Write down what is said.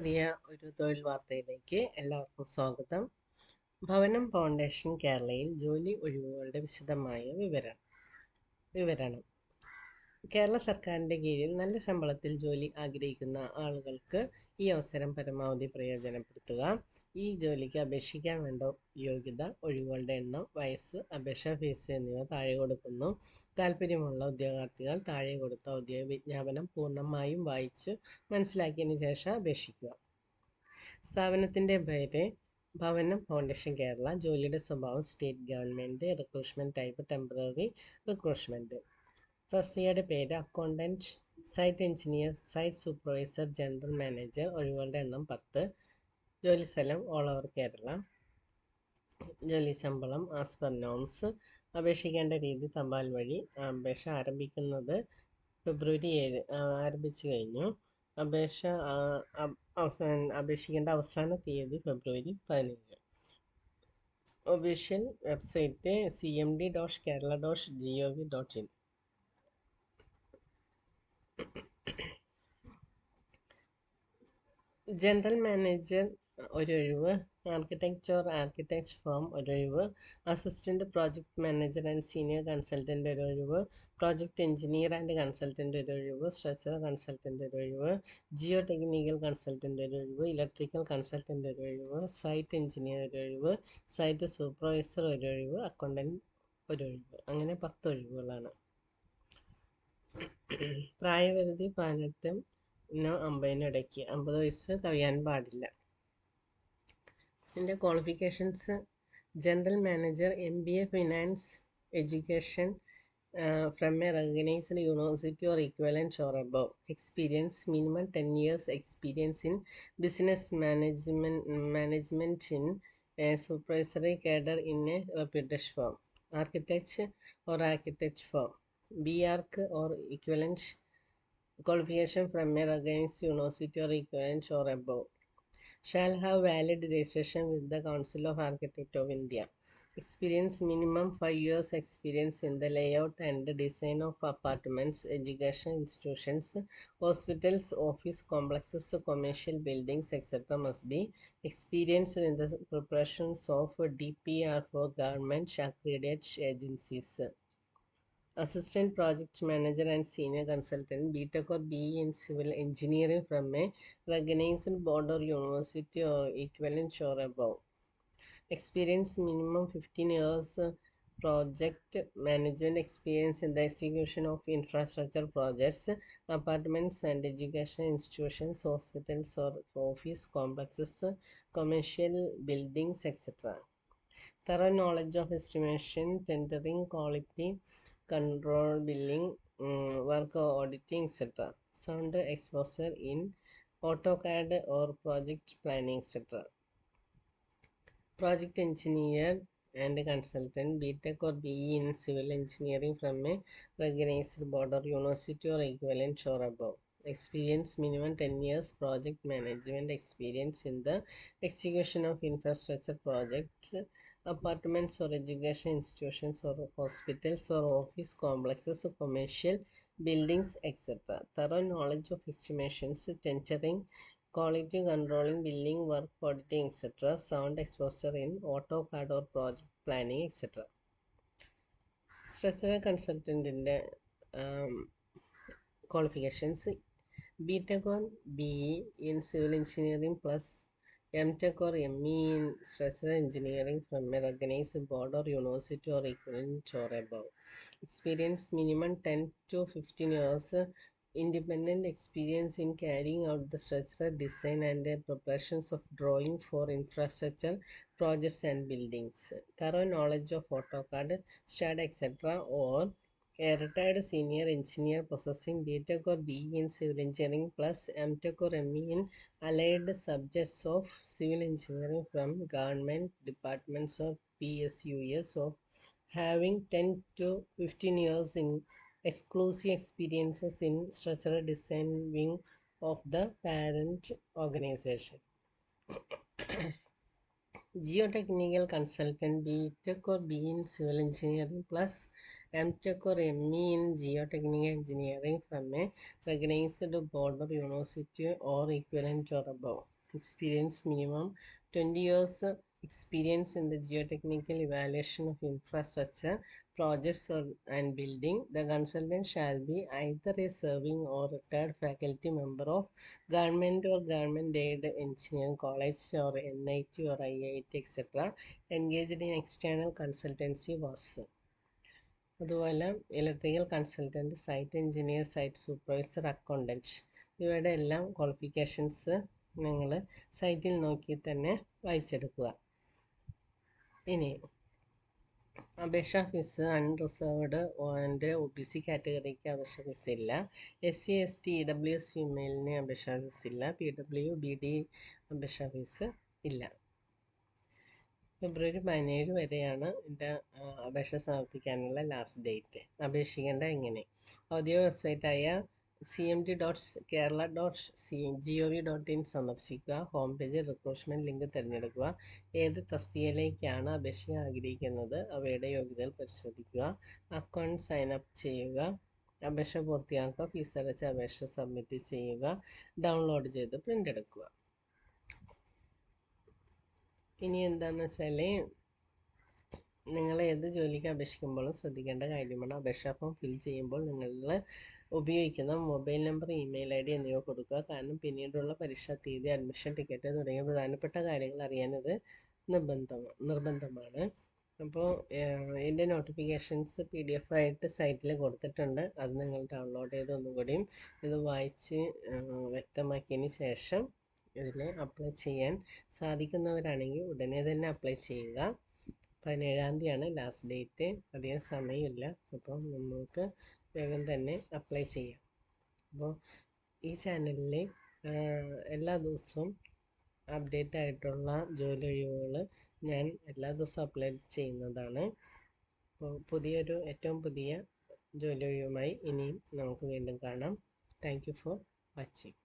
പുതിയ ഒരു തൊഴിൽ വാർത്തയിലേക്ക് എല്ലാവർക്കും സ്വാഗതം. ഭവനം ഫൗണ്ടേഷൻ കേരളയിൽ ജോലി ഒഴിവുകളുടെ വിശദമായ വിവരണം. കേരള സർക്കാരിൻ്റെ കീഴിൽ നല്ല ശമ്പളത്തിൽ ജോലി ആഗ്രഹിക്കുന്ന ആളുകൾക്ക് ഈ അവസരം പരമാവധി പ്രയോജനപ്പെടുത്തുക. ഈ ജോലിക്ക് അപേക്ഷിക്കാൻ വേണ്ട യോഗ്യത, ഒഴിവുകളുടെ എണ്ണം, വയസ്സ്, അപേക്ഷാ ഫീസ് എന്നിവ താഴെ കൊടുക്കുന്നു. താല്പര്യമുള്ള ഉദ്യോഗാർത്ഥികൾ താഴെ കൊടുത്ത ഔദ്യോഗിക വിജ്ഞാപനം പൂർണ്ണമായും വായിച്ച് മനസ്സിലാക്കിയതിന് ശേഷം അപേക്ഷിക്കുക. സ്ഥാപനത്തിൻ്റെ പേര് ഭവനം ഫൗണ്ടേഷൻ കേരള. ജോലിയുടെ സ്വഭാവം state government. Recruitment type temporary recruitment. തസ്തികയുടെ പേര് accountant, site engineer, site supervisor, general manager. ഒഴിവുകളുടെ എണ്ണം 10. ജോലി സ്ഥലം ഓൾ ഓവർ കേരള. ജോലി ശമ്പളം ആസ് പെർ നോംസ്. അപേക്ഷിക്കേണ്ട രീതി തപാൽ വഴി. അപേക്ഷ ആരംഭിക്കുന്നത് ഫെബ്രുവരി 7 ആരംഭിച്ചു കഴിഞ്ഞു. അപേക്ഷിക്കേണ്ട അവസാന തീയതി February 15. Official website cmd.kerala.gov.in. General manager ഒരൊഴിവ്. ആർക്കിടെക്ട് ഫേം ഒരൊഴിവ്. Assistant project manager and senior consultant ഒരൊഴിവ്. പ്രോജക്ട് എഞ്ചിനീയർ ആൻഡ് കൺസൾട്ടൻ്റ് ഒരൊഴിവ്. സ്ട്രക്ചറൽ കൺസൾട്ടൻ്റ് ഒരൊഴിവ്. ജിയോ ടെക്നിക്കൽ കൺസൾട്ടൻ്റ് ഒരൊഴിവ്. ഇലക്ട്രിക്കൽ കൺസൾട്ടൻ്റ് ഒരൊഴിവ്. സൈറ്റ് എഞ്ചിനീയർ ഒരൊഴിവ്. സൈറ്റ് സൂപ്പർവൈസർ ഒരൊഴിവ്. അക്കൗണ്ടൻറ്റ് ഒരൊഴിവ്. അങ്ങനെ 10 ഒഴിവുകളാണ്. പ്രായപരിധി 18-നും 50-നും ഇടയ്ക്ക്. 50 വയസ്സ് കവിയാൻ പാടില്ല. ഇതിൻ്റെ qualifications: general manager MBA finance education from a recognized university or equivalent or above. Experience: minimum 10 years experience in business management in a supervisory cadre in a reputed firm. Architect or architect firm. BArch or equivalent qualification from a recognized university or equivalent or above. Shall have valid registration with the Council of Architects of India. Experience: minimum 5 years experience in the layout and design of apartments, education institutions, hospitals, office complexes, commercial buildings, etc. must be. Experience in the preparations of DPR for government accredited agencies. Assistant Project Manager and Senior Consultant, BTech or BE in Civil Engineering from a recognized board or university or equivalent or above. Experience: minimum 15 years project management experience in the execution of infrastructure projects, apartments and education institutions, hospitals or office complexes, commercial buildings, etc. Thorough knowledge of estimation, tendering, quality control, billing, work auditing, etc. Sound exposure in AutoCAD or project planning, etc. Project engineer and consultant, BTech or BE in civil engineering from a recognized board or university or equivalent or above. Experience: minimum 10 years project management experience in the execution of infrastructure projects, apartments or education institutions or hospitals or office complexes, commercial buildings, etc. Thorough knowledge of estimations, tendering, quality controlling, billing, work auditing, etc. Sound exposure in AutoCAD or project planning, etc. Structural consultant-ന്റെ qualifications: BTech or BE in civil engineering plus MTech or ME in structural engineering from a recognized board or university or equivalent or above. Experience: minimum 10 to 15 years independent experience in carrying out the structural design and preparations of drawing for infrastructure projects and buildings. Thorough knowledge of AutoCAD, STAAD, etc. or a retired senior engineer possessing BTech or BE in civil engineering plus MTech or ME in allied subjects of civil engineering from government departments or PSUs of having 10 to 15 years in exclusive experiences in structural design wing of the parent organization. Geotechnical consultant, BTech or B in civil engineering plus MTech or ME in geotechnical engineering from a recognized board or university or equivalent or above. Experience minimum 20 years experience in the geotechnical evaluation of infrastructure projects and building. The consultant shall be either a serving or retired faculty member of government or government-aided engineering college or NIT or IIT, etc. engaged in external consultancy was. അതുപോലെ electrical consultant, site engineer, site supervisor, accountant ഇവയുടെ എല്ലാം qualifications നിങ്ങൾ സൈറ്റിൽ നോക്കി തന്നെ വായിച്ചെടുക്കുക. ഇനി അപേക്ഷാ fees unreserved and OBC കാറ്റഗറിക്ക് അപേക്ഷാ ഫീസ് ഇല്ല. SC ST EWS ഫീമെയിലിന് അപേക്ഷാ ഫീസ് ഇല്ല. PW BD അപേക്ഷാ ഫീസ് ഇല്ല. ഫെബ്രുവരി 17 വരെയാണ് എൻ്റെ അപേക്ഷ സമർപ്പിക്കാനുള്ള ലാസ്റ്റ് ഡേറ്റ്. അപേക്ഷിക്കേണ്ട എങ്ങനെ? ഔദ്യോഗിക വെബ്സൈറ്റായ cmd.kerala.gov.in സന്ദർശിക്കുക. ഹോം പേജിൽ റിക്രൂട്ട്മെൻറ്റ് ലിങ്ക് തിരഞ്ഞെടുക്കുക. ഏത് തസ്തികയിലേക്കാണ് അപേക്ഷ ആഗ്രഹിക്കുന്നത് അവയുടെ യോഗ്യതകൾ പരിശോധിക്കുക. അക്കൗണ്ട് സൈൻ അപ്പ് ചെയ്യുക. അപേക്ഷ പൂർത്തിയാക്കുക. ഫീസ് അടച്ച അപേക്ഷ സബ്മിറ്റ് ചെയ്യുക. ഡൗൺലോഡ് ചെയ്ത് പ്രിൻ്റ് എടുക്കുക. ഇനി എന്താണെന്ന് വെച്ചാൽ നിങ്ങൾ ഏത് ജോലിക്ക് അപേക്ഷിക്കുമ്പോഴും ശ്രദ്ധിക്കേണ്ട കാര്യമാണ്. അപേക്ഷാ ഫോം ഫിൽ ചെയ്യുമ്പോൾ നിങ്ങൾ ഉപയോഗിക്കുന്ന മൊബൈൽ നമ്പർ, ഇമെയിൽ ID എന്നിവ കൊടുക്കുക. കാരണം പിന്നീടുള്ള പരീക്ഷാ തീയതി, അഡ്മിഷൻ ടിക്കറ്റ് തുടങ്ങിയ പ്രധാനപ്പെട്ട കാര്യങ്ങൾ അറിയാനത് നിർബന്ധമാണ്. അപ്പോൾ ഇതിൻ്റെ നോട്ടിഫിക്കേഷൻസ് PDF ആയിട്ട് സൈറ്റിൽ കൊടുത്തിട്ടുണ്ട്. അത് നിങ്ങൾ ഡൗൺലോഡ് ചെയ്ത് ഒന്നുകൂടിയും ഇത് വായിച്ച് വ്യക്തമാക്കിയതിന് ശേഷം ഇതിൽ അപ്ലൈ ചെയ്യാൻ സാധിക്കുന്നവരാണെങ്കിൽ ഉടനെ തന്നെ അപ്ലൈ ചെയ്യുക. 17-ാം തീയതിയാണ് ലാസ്റ്റ് ഡേറ്റ്. അധികം സമയമില്ല. അപ്പോൾ നമുക്ക് വേഗം തന്നെ അപ്ലൈ ചെയ്യാം. അപ്പോൾ ഈ ചാനലിൽ എല്ലാ ദിവസവും അപ്ഡേറ്റ് ആയിട്ടുള്ള ജോലി ഒഴിവുകൾ ഞാൻ എല്ലാ ദിവസവും അപ്ലോഡ് ചെയ്യുന്നതാണ്. അപ്പോൾ ഏറ്റവും പുതിയ ജോലി ഒഴിവുമായി ഇനിയും നമുക്ക് വീണ്ടും കാണാം. Thank you for watching.